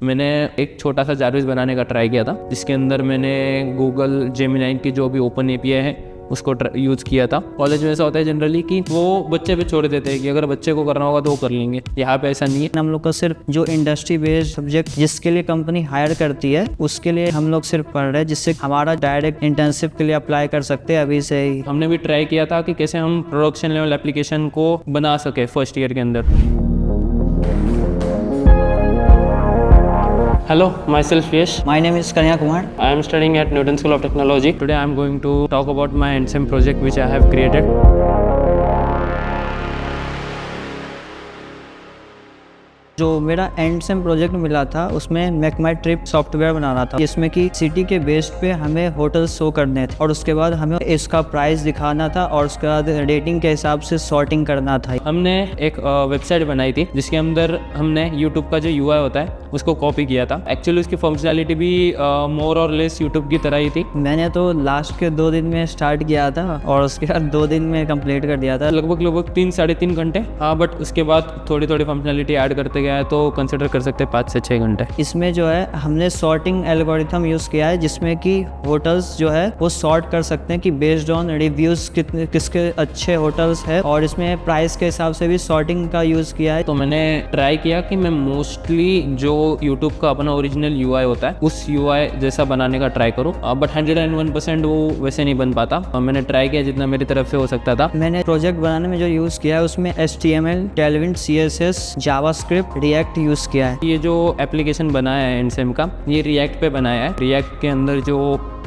मैंने एक छोटा सा जारविस बनाने का ट्राई किया था, जिसके अंदर मैंने गूगल जेमिनी की जो भी ओपन एपीआई है उसको यूज़ किया था। कॉलेज में ऐसा होता है जनरली कि वो बच्चे पे छोड़ देते हैं कि अगर बच्चे को करना होगा तो वो कर लेंगे। यहाँ पे ऐसा नहीं है। हम लोग का सिर्फ जो इंडस्ट्री बेस्ड सब्जेक्ट जिसके लिए कंपनी हायर करती है उसके लिए हम लोग सिर्फ पढ़ रहे हैं, जिससे हमारा डायरेक्ट इंटर्नशिप के लिए अप्लाई कर सकते हैं अभी से ही। हमने भी ट्राई किया था कि कैसे हम प्रोडक्शन लेवल एप्लीकेशन को बना सके फर्स्ट ईयर के अंदर। Hello, myself Yash. My name is Kanya Kumar. I am studying at Newton School of Technology. Today I am going to talk about my NSEM project which I have created. जो मेरा एंडसेम project मिला था उसमें make माई trip software बनाना था, जिसमें कि city के base पे हमें होटल शो करने थे और उसके बाद हमें इसका प्राइस दिखाना था और उसके बाद रेटिंग के हिसाब से सॉर्टिंग करना था। हमने एक वेबसाइट बनाई थी जिसके अंदर हमने यूट्यूब का जो यूआई होता है उसको कॉपी किया था। एक्चुअली उसकी फंक्शनैलिटी भी मोर और लेस यूट्यूब की तरह ही थी। मैंने तो लास्ट के 2 दिन में स्टार्ट किया था और उसके बाद 2 दिन में कंप्लीट कर दिया था, लगभग 3-3.5 घंटे। हाँ, बट उसके बाद थोड़ी फंक्शनैलिटी ऐड करते गया है तो कंसिडर कर सकते हैं 5 से 6 घंटे। इसमें जो है हमने सॉर्टिंग एल्गोरिथम यूज़ किया है, जिसमें कि होटल्स जो है वो सॉर्ट कर सकते हैं कि बेस्ड ऑन रिव्यूज़ किसके अच्छे होटल्स है, और इसमें प्राइस के हिसाब से भी सॉर्टिंग का यूज़ किया है। तो मैंने ट्राई किया कि मैं मोस्टली जो यूट्यूब का अपना ओरिजिनल यूआई होता है उस यूआई जैसा बनाने का ट्राई करूँ, बट 101% वो वैसे नहीं बन पाता। मैंने ट्राई किया जितना मेरी तरफ से हो सकता था। मैंने प्रोजेक्ट बनाने में जो यूज़ किया है उसमें HTML, Tailwind, CSS, JavaScript, react use किया है। ये जो एप्लीकेशन बनाया है एनसेम का, ये रिएक्ट पे बनाया है। रिएक्ट के अंदर जो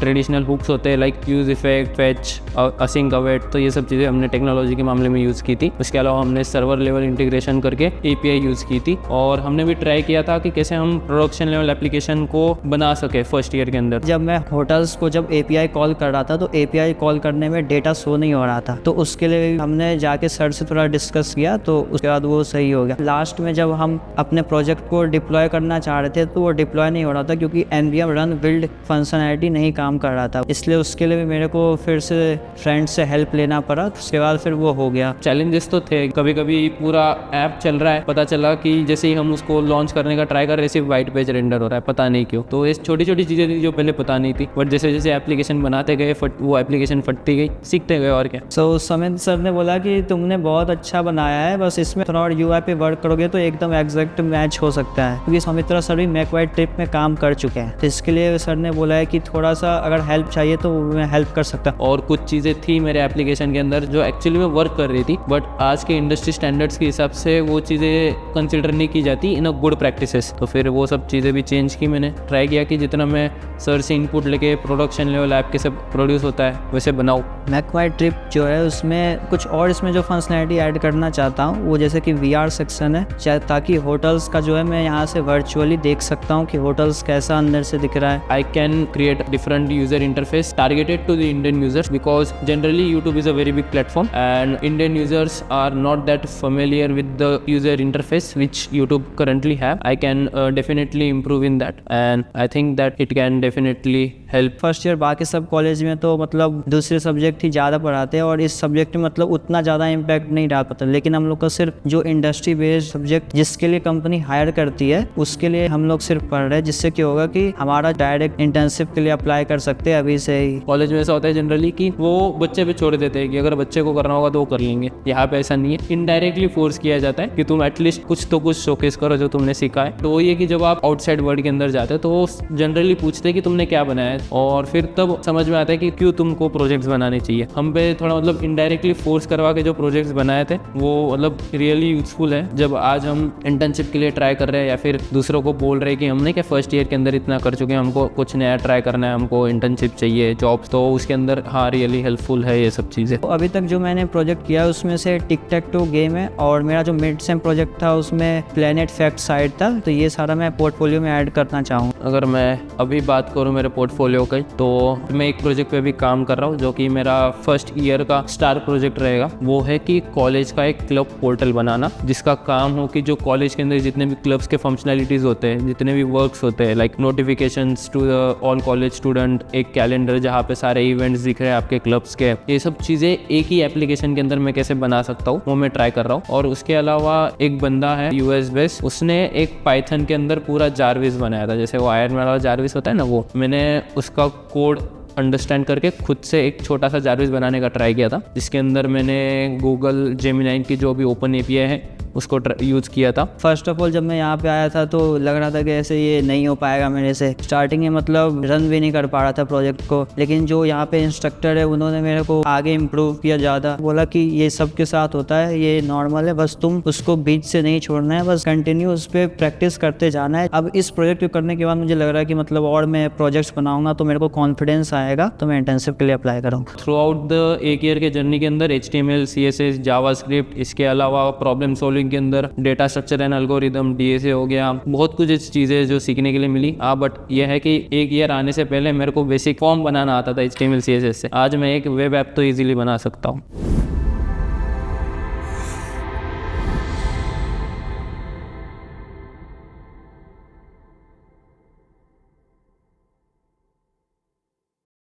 ट्रेडिशनल हुक्स होते हैं like use effect, fetch, async await, तो ये सब चीज़ें हमने टेक्नोलॉजी के मामले में यूज़ की थी। उसके अलावा हमने सर्वर लेवल इंटीग्रेशन करके API यूज़ की थी, और हमने भी ट्राई किया था कि कैसे हम प्रोडक्शन लेवल एप्लीकेशन को बना सके फर्स्ट ईयर के अंदर। जब मैं होटल्स को जब API कॉल कर रहा था तो API कॉल करने में डेटा शो नहीं हो रहा था, तो उसके लिए हमने जाके सर से थोड़ा डिस्कस किया, तो उसके बाद वो सही हो गया। लास्ट में जब हम अपने प्रोजेक्ट को डिप्लॉय करना चाह रहे थे तो वो डिप्लॉय नहीं हो रहा था क्योंकि NVM रन बिल्ड फंक्शनैलिटी नहीं काम कर रहा था, इसलिए उसके लिए भी मेरे को फिर से फ्रेंड से हेल्प लेना पड़ा। उसके बाद फिर वो हो गया। चैलेंजेस तो थे, कभी कभी पूरा ऐप चल रहा है, पता चला कि जैसे ही हम उसको लॉन्च करने का ट्राई कर रहे सिर्फ व्हाइट पेज रेंडर हो रहा है, पता नहीं क्यों। तो ये छोटी चीज़ें थी जो पहले पता नहीं थी, बट जैसे जैसे एप्लीकेशन बनाते गए वो एप्लीकेशन फटती गई, सीखते गए और क्या। सो समित सर ने बोला कि तुमने बहुत अच्छा बनाया है, बस इसमें थोड़ा और UI पे वर्क करोगे तो एकदम एग्जैक्ट मैच हो सकता है, क्योंकि समित्रा सर भी मेक माई ट्रिप में काम कर चुके हैं। तो इसके लिए सर ने बोला है कि थोड़ा सा अगर हेल्प चाहिए तो मैं हेल्प कर सकता। और कुछ चीज़ें थी मेरे एप्लीकेशन के अंदर जो एक्चुअली में वर्क कर रही थी, बट आज के इंडस्ट्री स्टैंडर्ड्स के हिसाब से वो चीज़ें कंसिडर नहीं की जाती इन अ गुड प्रैक्टिसेस। तो फिर वो सब चीज़ें भी चेंज की। मैंने ट्राई किया कि जितना मैं सर से इनपुट लेके प्रोडक्शन लेवल ऐप के सब प्रोड्यूस होता है वैसे बनाऊँ। मेक माई ट्रिप जो है उसमें कुछ और इसमें जो फंक्शनैलिटी ऐड करना चाहता हूँ वो जैसे कि VR सेक्शन है, ताकि होटल्स का जो है मैं यहाँ से वर्चुअली देख सकता हूँ कि होटल्स कैसा अंदर से दिख रहा है। I can create different user interface targeted to the Indian users, because generally YouTube is a very big platform and Indian users are not that familiar with the user interface which YouTube currently have. I can definitely improve in that, and I think that it can definitely help. First year बाकी सब college में तो मतलब दूसरे subject ही ज़्यादा पढ़ाते हैं और इस सब्जेक्ट में मतलब उतना ज़्यादा इम्पैक्ट नहीं डाल पाता, लेकिन हम लोग का सिर्फ जो इंडस्ट्री बेस्ड सब्जेक्ट जिसके लिए कंपनी हायर करती है उसके लिए हम लोग सिर्फ पढ़ रहे हैं, जिससे क्या होगा कि हमारा डायरेक्ट इंटर्नशिप के लिए अप्लाई कर सकते हैं अभी से ही। कॉलेज में ऐसा होता है जनरली कि वो बच्चे पे छोड़ देते हैं कि अगर बच्चे को करना होगा तो वो कर लेंगे। यहाँ पे ऐसा नहीं है, इनडायरेक्टली फोर्स किया जाता है कि तुम एटलीस्ट कुछ शोकेस करो जो तुमने सीखा है। तो ये कि जब आप आउटसाइड वर्ल्ड के अंदर जाते हैं तो वो जनरली पूछते हैं कि तुमने क्या बनाया है, और फिर तब समझ में आता है कि क्यों तुमको प्रोजेक्ट्स बनाने चाहिए। हम पे थोड़ा मतलब इनडायरेक्टली फोर्स करवा के जो प्रोजेक्ट्स बनाए थे वो मतलब रियली यूजफुल है। जब आज हम इंटर्नशिप के लिए ट्राई कर रहे हैं या फिर दूसरों को बोल रहे हैं कि हमने क्या फर्स्ट ईयर के अंदर इतना कर चुके हैं, हमको कुछ नया ट्राई करना है, हमको इंटर्नशिप चाहिए, जॉब्स, तो उसके अंदर हाँ रियली हेल्पफुल है ये सब चीज़ें। तो अभी तक जो मैंने प्रोजेक्ट किया उसमें से टिक टैक टू गेम है, और मेरा जो मिड सेम प्रोजेक्ट था उसमें प्लेनेट फैक्ट साइट था, तो ये सारा मैं पोर्टफोलियो में ऐड करना चाहूँ। अगर मैं अभी बात करूँ मेरे पोर्टफोलियो की, तो मैं एक प्रोजेक्ट पे भी काम कर रहा हूँ जो कि मेरा फर्स्ट ईयर का स्टार प्रोजेक्ट रहेगा। वो है कि कॉलेज का एक क्लब पोर्टल बनाना, जिसका काम हो कि जो कॉलेज के अंदर जितने भी क्लब्स के फंक्शनैलिटीज़ होते हैं, जितने भी वर्क्स होते हैं like notifications to the all college student, management, एक कैलेंडर जहाँ पे सारे इवेंट्स दिख रहे हैं आपके क्लब्स के, ये सब चीज़ें एक ही एप्लीकेशन के अंदर मैं कैसे बना सकता हूँ वो मैं ट्राई कर रहा हूँ। और उसके अलावा एक बंदा है यूएस बेस्ड, उसने एक पाइथन के अंदर पूरा जारविस बनाया था, जैसे वो आयरन वाला जारविस होता है ना, वो मैंने उसका कोड अंडरस्टैंड करके खुद से एक छोटा सा जारविस बनाने का ट्राई किया था, जिसके अंदर मैंने गूगल जेमिनी की जो भी ओपन एपीआई है उसको यूज़ किया था। फर्स्ट ऑफ ऑल जब मैं यहाँ पे आया था तो लग रहा था कि ऐसे ये नहीं हो पाएगा मेरे से, स्टार्टिंग में मतलब रन भी नहीं कर पा रहा था प्रोजेक्ट को। लेकिन जो यहाँ पे इंस्ट्रक्टर है उन्होंने मेरे को आगे इम्प्रूव किया ज़्यादा, बोला कि ये सबके साथ होता है, ये नॉर्मल है, बस तुम उसको बीच से नहीं छोड़ना है, बस कंटिन्यू उस पर प्रैक्टिस करते जाना है। अब इस प्रोजेक्ट को करने के बाद मुझे लग रहा है कि मतलब और मैं प्रोजेक्ट्स बनाऊंगा तो मेरे को कॉन्फिडेंस आएगा, तो मैं इंटर्नशिप के लिए अप्लाई करूँगा। थ्रू आउट द एक ईयर के जर्नी के अंदर HTML, CSS, जावास्क्रिप्ट, इसके अलावा प्रॉब्लम सॉल्विंग के अंदर data structure and algorithm, DSA हो गया, बहुत कुछ चीज़ें जो सीखने के लिए मिली। बट यह है कि एक ईयर आने से पहले मेरे को बेसिक फॉर्म बनाना आता था HTML, CSS से, आज मैं एक वेब ऐप तो ईजिली बना सकता हूँ।